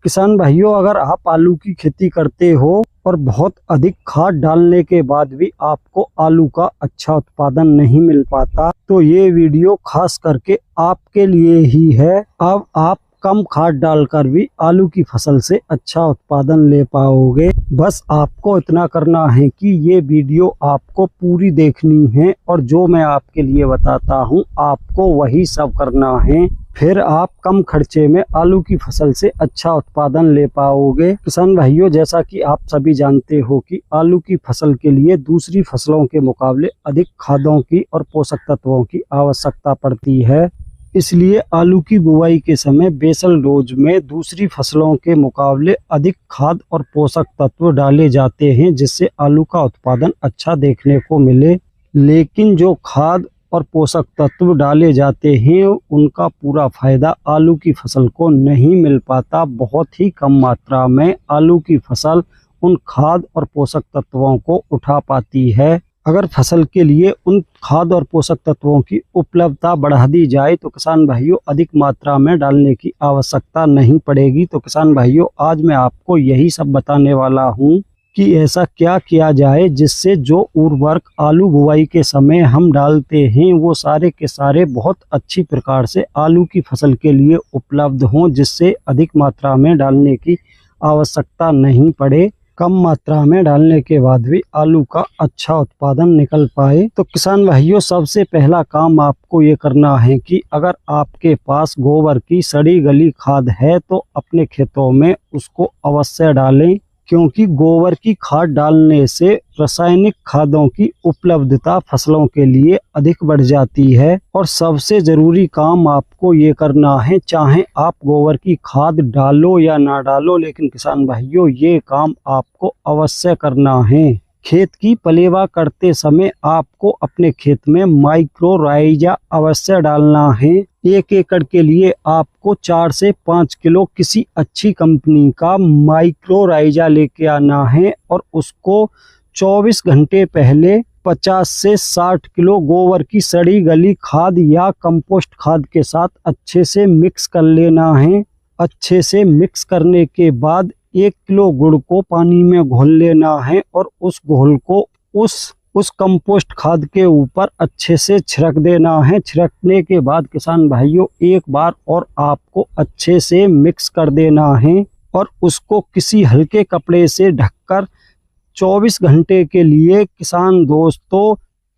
किसान भाइयों, अगर आप आलू की खेती करते हो और बहुत अधिक खाद डालने के बाद भी आपको आलू का अच्छा उत्पादन नहीं मिल पाता, तो ये वीडियो खास करके आपके लिए ही है। अब आप कम खाद डालकर भी आलू की फसल से अच्छा उत्पादन ले पाओगे। बस आपको इतना करना है कि ये वीडियो आपको पूरी देखनी है और जो मैं आपके लिए बताता हूँ आपको वही सब करना है। फिर आप कम खर्चे में आलू की फसल से अच्छा उत्पादन ले पाओगे। किसान भाइयों, जैसा कि आप सभी जानते हो कि आलू की फसल के लिए दूसरी फसलों के मुकाबले अधिक खादों की और पोषक तत्वों की आवश्यकता पड़ती है। इसलिए आलू की बुवाई के समय बेसल डोज में दूसरी फसलों के मुकाबले अधिक खाद और पोषक तत्व डाले जाते हैं, जिससे आलू का उत्पादन अच्छा देखने को मिले। लेकिन जो खाद और पोषक तत्व डाले जाते हैं उनका पूरा फायदा आलू की फसल को नहीं मिल पाता। बहुत ही कम मात्रा में आलू की फसल उन खाद और पोषक तत्वों को उठा पाती है। अगर फसल के लिए उन खाद और पोषक तत्वों की उपलब्धता बढ़ा दी जाए तो किसान भाइयों अधिक मात्रा में डालने की आवश्यकता नहीं पड़ेगी। तो किसान भाइयों, आज मैं आपको यही सब बताने वाला हूँ कि ऐसा क्या किया जाए जिससे जो उर्वरक आलू बुवाई के समय हम डालते हैं वो सारे के सारे बहुत अच्छी प्रकार से आलू की फसल के लिए उपलब्ध हों, जिससे अधिक मात्रा में डालने की आवश्यकता नहीं पड़े। कम मात्रा में डालने के बाद भी आलू का अच्छा उत्पादन निकल पाए। तो किसान भाइयों, सबसे पहला काम आपको ये करना है कि अगर आपके पास गोबर की सड़ी गली खाद है तो अपने खेतों में उसको अवश्य डालें, क्योंकि गोबर की खाद डालने से रासायनिक खादों की उपलब्धता फसलों के लिए अधिक बढ़ जाती है। और सबसे जरूरी काम आपको ये करना है, चाहे आप गोबर की खाद डालो या ना डालो, लेकिन किसान भाइयों ये काम आपको अवश्य करना है। खेत की पलेवा करते समय आपको अपने खेत में माइक्रोराइजा अवश्य डालना है। 1 एकड़ के लिए आपको 4 से 5 किलो किसी अच्छी कंपनी का माइक्रोराइजा लेके आना है और उसको 24 घंटे पहले 50 से 60 किलो गोबर की सड़ी गली खाद या कंपोस्ट खाद के साथ अच्छे से मिक्स कर लेना है। अच्छे से मिक्स करने के बाद 1 किलो गुड़ को पानी में घोल लेना है और उस घोल को उस कंपोस्ट खाद के ऊपर अच्छे से छिड़क देना है। छिड़कने के बाद किसान भाइयों एक बार और आपको अच्छे से मिक्स कर देना है और उसको किसी हल्के कपड़े से ढककर 24 घंटे के लिए किसान दोस्तों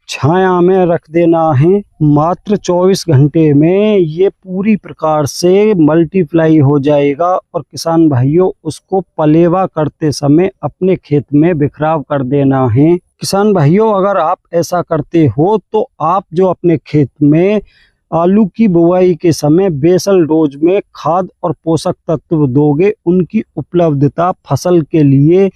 छाया में रख देना है। मात्र 24 घंटे में ये पूरी प्रकार से मल्टीप्लाई हो जाएगा और किसान भाइयों उसको पलेवा करते समय अपने खेत में बिखराव कर देना है। किसान भाइयों, अगर आप ऐसा करते हो तो आप जो अपने खेत में आलू की बुवाई के समय बेसल डोज में खाद और पोषक तत्व दोगे उनकी उपलब्धता फसल के लिए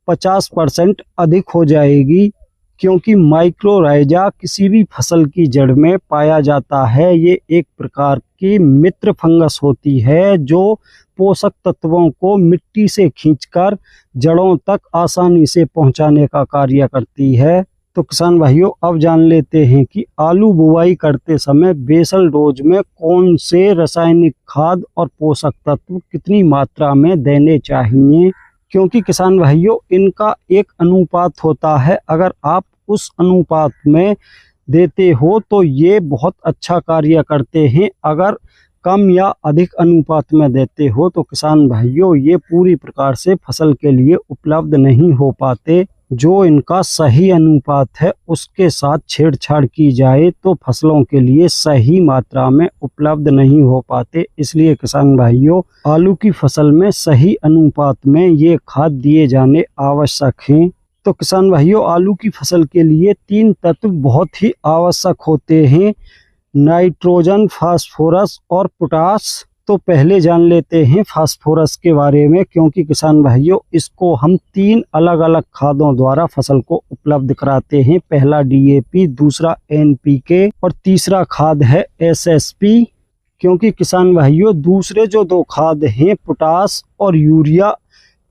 50% अधिक हो जाएगी, क्योंकि माइक्रोराइजा किसी भी फसल की जड़ में पाया जाता है। ये एक प्रकार की मित्र फंगस होती है जो पोषक तत्वों को मिट्टी से खींचकर जड़ों तक आसानी से पहुंचाने का कार्य करती है। तो किसान भाइयों, अब जान लेते हैं कि आलू बुवाई करते समय बेसल डोज में कौन से रासायनिक खाद और पोषक तत्व कितनी मात्रा में देने चाहिए, क्योंकि किसान भाइयों इनका एक अनुपात होता है। अगर आप उस अनुपात में देते हो तो ये बहुत अच्छा कार्य करते हैं। अगर कम या अधिक अनुपात में देते हो तो किसान भाइयों ये पूरी प्रकार से फसल के लिए उपलब्ध नहीं हो पाते। जो इनका सही अनुपात है उसके साथ छेड़छाड़ की जाए तो फसलों के लिए सही मात्रा में उपलब्ध नहीं हो पाते। इसलिए किसान भाइयों आलू की फसल में सही अनुपात में ये खाद दिए जाने आवश्यक हैं। तो किसान भाइयों आलू की फसल के लिए 3 तत्व बहुत ही आवश्यक होते हैं, नाइट्रोजन, फास्फोरस और पोटास। तो पहले जान लेते हैं फास्फोरस के बारे में, क्योंकि किसान भाइयों इसको हम 3 अलग अलग खादों द्वारा फसल को उपलब्ध कराते हैं। पहला DAP, दूसरा NPK और तीसरा खाद है SSP। क्योंकि किसान भाइयों दूसरे जो 2 खाद हैं पोटास और यूरिया,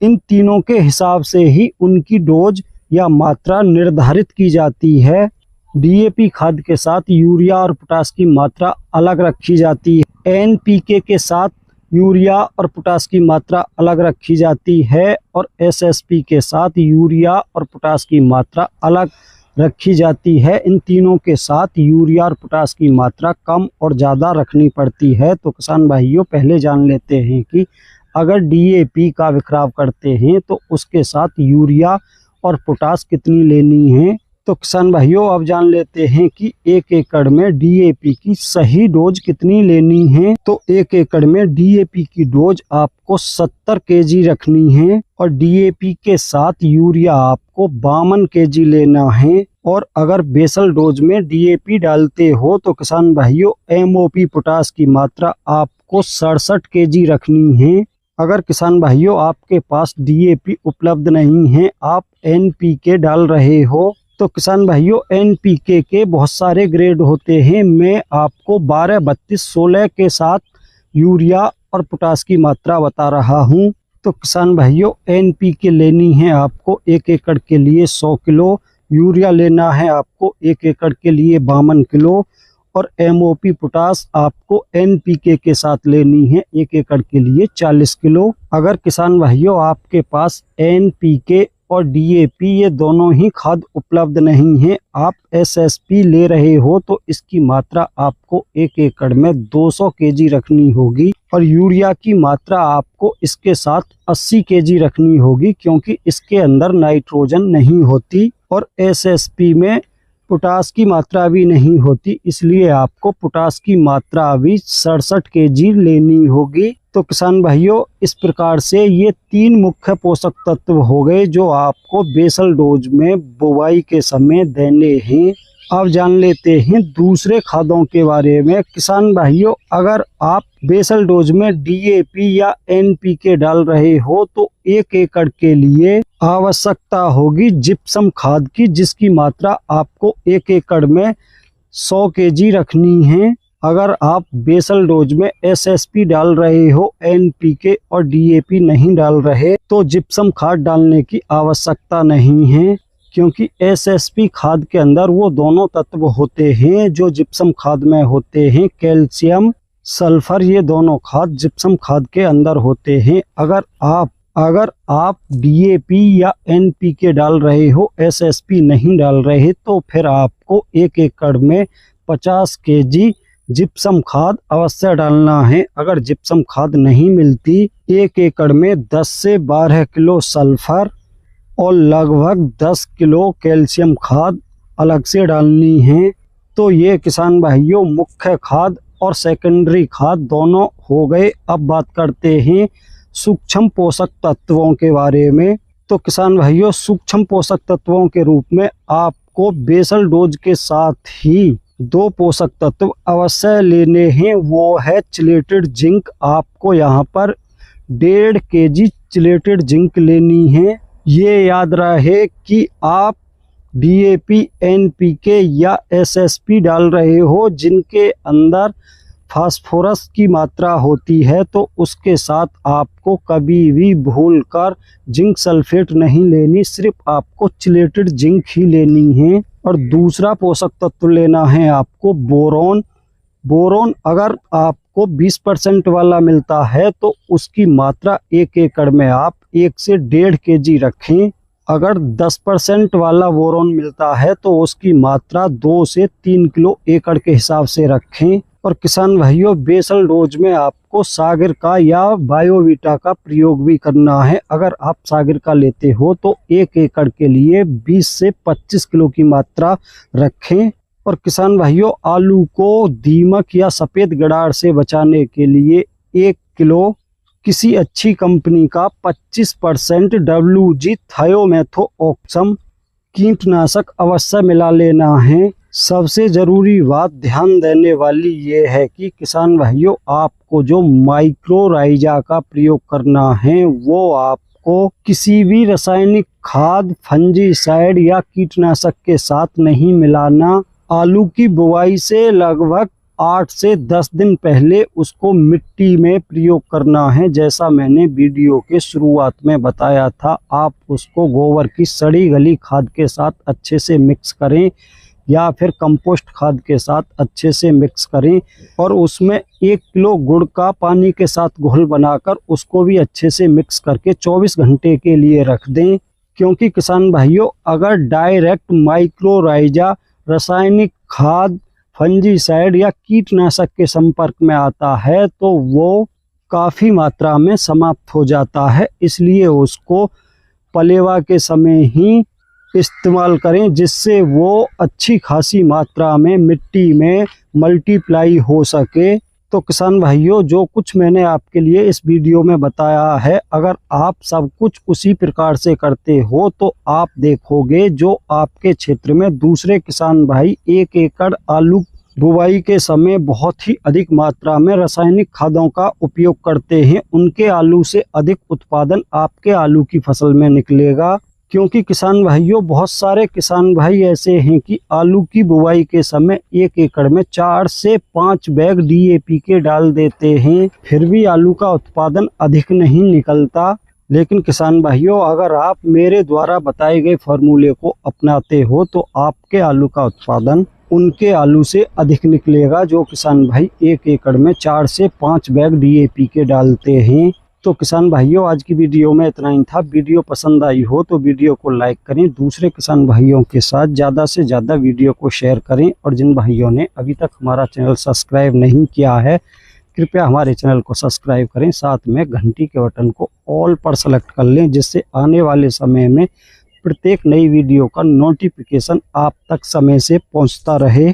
इन तीनों के हिसाब से ही उनकी डोज या मात्रा निर्धारित की जाती है। DAP खाद के साथ यूरिया और पोटास की मात्रा अलग रखी जाती है। NPK के साथ यूरिया और पोटास की मात्रा अलग रखी जाती है और एसएसपी के साथ यूरिया और पोटास की मात्रा अलग रखी जाती है। इन तीनों के साथ यूरिया और पोटास की मात्रा कम और ज़्यादा रखनी पड़ती है। तो किसान भाइयों पहले जान लेते हैं कि अगर डीएपी का बिखराव करते हैं तो उसके साथ यूरिया और पोटास कितनी लेनी है। तो किसान भाइयों अब जान लेते हैं कि 1 एकड़ में डीएपी की सही डोज कितनी लेनी है। तो 1 एकड़ में डीएपी की डोज आपको 70 केजी रखनी है और डीएपी के साथ यूरिया आपको 52 केजी लेना है। और अगर बेसल डोज में डीएपी डालते हो तो किसान भाइयों एमओपी पोटास की मात्रा आपको 67 केजी रखनी है। अगर किसान भाइयों आपके पास डीएपी उपलब्ध नहीं है, आप एनपीके डाल रहे हो, तो किसान भाइयों एनपीके के बहुत सारे ग्रेड होते हैं। मैं आपको 12, 32, 16 के साथ यूरिया और पोटास की मात्रा बता रहा हूं। तो किसान भाइयों एनपीके लेनी है आपको 1 एकड़ के लिए 100 किलो, यूरिया लेना है आपको 1 एकड़ के लिए 52 किलो और एमओपी पोटास आपको एनपीके के साथ लेनी है 1 एकड़ के लिए 40 किलो। अगर किसान भाइयों आपके पास एनपीके और डीएपी ये दोनों ही खाद उपलब्ध नहीं है, आप एसएसपी ले रहे हो, तो इसकी मात्रा आपको 1 एकड़ में 200 केजी रखनी होगी और यूरिया की मात्रा आपको इसके साथ 80 केजी रखनी होगी क्योंकि इसके अंदर नाइट्रोजन नहीं होती और एसएसपी में पोटास की मात्रा भी नहीं होती, इसलिए आपको पोटास की मात्रा भी 67 केजी लेनी होगी। तो किसान भाइयों इस प्रकार से ये 3 मुख्य पोषक तत्व हो गए जो आपको बेसल डोज में बुवाई के समय देने हैं। अब जान लेते हैं दूसरे खादों के बारे में। किसान भाइयों अगर आप बेसल डोज में डीएपी या एनपीके डाल रहे हो तो 1 एकड़ के लिए आवश्यकता होगी जिप्सम खाद की, जिसकी मात्रा आपको 1 एकड़ में 100 केजी रखनी है। अगर आप बेसल डोज में एसएसपी डाल रहे हो, एनपीके और डीएपी नहीं डाल रहे, तो जिप्सम खाद डालने की आवश्यकता नहीं है क्योंकि एसएसपी खाद के अंदर वो दोनों तत्व होते हैं जो जिप्सम खाद में होते हैं। कैल्शियम, सल्फर, ये दोनों खाद जिप्सम खाद के अंदर होते हैं। अगर आप डीएपी या एनपीके डाल रहे हो, एसएसपी नहीं डाल रहे, तो फिर आपको 1 एकड़ में 50 केजी जिप्सम खाद अवश्य डालना है। अगर जिप्सम खाद नहीं मिलती, 1 एकड़ में 10 से 12 किलो सल्फर और लगभग 10 किलो कैल्शियम खाद अलग से डालनी है। तो ये किसान भाइयों मुख्य खाद और सेकेंडरी खाद दोनों हो गए। अब बात करते हैं सूक्ष्म पोषक तत्वों के बारे में। तो किसान भाइयों सूक्ष्म पोषक तत्वों के रूप में आपको बेसल डोज के साथ ही 2 पोषक तत्व अवश्य लेने हैं, वो है चिलेटेड जिंक। आपको यहाँ पर 1.5 केजी चिलेटेड जिंक लेनी है। ये याद रहे कि आप डीएपी, एनपीके या एसएसपी डाल रहे हो जिनके अंदर फास्फोरस की मात्रा होती है, तो उसके साथ आपको कभी भी भूलकर जिंक सल्फेट नहीं लेनी, सिर्फ आपको चिलेटेड जिंक ही लेनी है। और दूसरा पोषक तत्व लेना है आपको बोरोन। बोरोन अगर आपको 20% वाला मिलता है तो उसकी मात्रा 1 एकड़ में आप 1 से 1.5 केजी रखें। अगर 10% वाला बोरोन मिलता है तो उसकी मात्रा 2 से 3 किलो एकड़ के हिसाब से रखें। और किसान भाइयों बेसल डोज में आपको सागर का या बायोवीटा का प्रयोग भी करना है। अगर आप सागर का लेते हो तो 1 एकड़ के लिए 20 से 25 किलो की मात्रा रखें। और किसान भाइयों आलू को दीमक या सफ़ेद गड़ार से बचाने के लिए 1 किलो किसी अच्छी कंपनी का 25% WG थायोमेथोक्सम कीटनाशक अवश्य मिला लेना है। सबसे ज़रूरी बात ध्यान देने वाली ये है कि किसान भाइयों आपको जो माइक्रोराइजा का प्रयोग करना है वो आपको किसी भी रासायनिक खाद, फंजीसाइड या कीटनाशक के साथ नहीं मिलाना। आलू की बुवाई से लगभग 8 से 10 दिन पहले उसको मिट्टी में प्रयोग करना है। जैसा मैंने वीडियो के शुरुआत में बताया था, आप उसको गोबर की सड़ी गली खाद के साथ अच्छे से मिक्स करें या फिर कंपोस्ट खाद के साथ अच्छे से मिक्स करें और उसमें 1 किलो गुड़ का पानी के साथ घोल बनाकर उसको भी अच्छे से मिक्स करके 24 घंटे के लिए रख दें। क्योंकि किसान भाइयों, अगर डायरेक्ट माइक्रोराइजा रासायनिक खाद, फंजीसाइड या कीटनाशक के संपर्क में आता है तो वो काफ़ी मात्रा में समाप्त हो जाता है। इसलिए उसको पलेवा के समय ही इस्तेमाल करें, जिससे वो अच्छी खासी मात्रा में मिट्टी में मल्टीप्लाई हो सके। तो किसान भाइयों, जो कुछ मैंने आपके लिए इस वीडियो में बताया है, अगर आप सब कुछ उसी प्रकार से करते हो तो आप देखोगे जो आपके क्षेत्र में दूसरे किसान भाई 1 एकड़ आलू बुवाई के समय बहुत ही अधिक मात्रा में रासायनिक खादों का उपयोग करते हैं, उनके आलू से अधिक उत्पादन आपके आलू की फसल में निकलेगा। क्योंकि किसान भाइयों, बहुत सारे किसान भाई ऐसे हैं कि आलू की बुवाई के समय 1 एकड़ में 4 से 5 बैग DAP के डाल देते हैं, फिर भी आलू का उत्पादन अधिक नहीं निकलता। लेकिन किसान भाइयों, अगर आप मेरे द्वारा बताए गए फॉर्मूले को अपनाते हो तो आपके आलू का उत्पादन उनके आलू से अधिक निकलेगा, जो किसान भाई 1 एकड़ में 4 से 5 बैग DAP के डालते हैं। तो किसान भाइयों, आज की वीडियो में इतना ही था। वीडियो पसंद आई हो तो वीडियो को लाइक करें, दूसरे किसान भाइयों के साथ ज़्यादा से ज़्यादा वीडियो को शेयर करें और जिन भाइयों ने अभी तक हमारा चैनल सब्सक्राइब नहीं किया है, कृपया हमारे चैनल को सब्सक्राइब करें, साथ में घंटी के बटन को ऑल पर सेलेक्ट कर लें, जिससे आने वाले समय में प्रत्येक नई वीडियो का नोटिफिकेशन आप तक समय से पहुंचता रहे।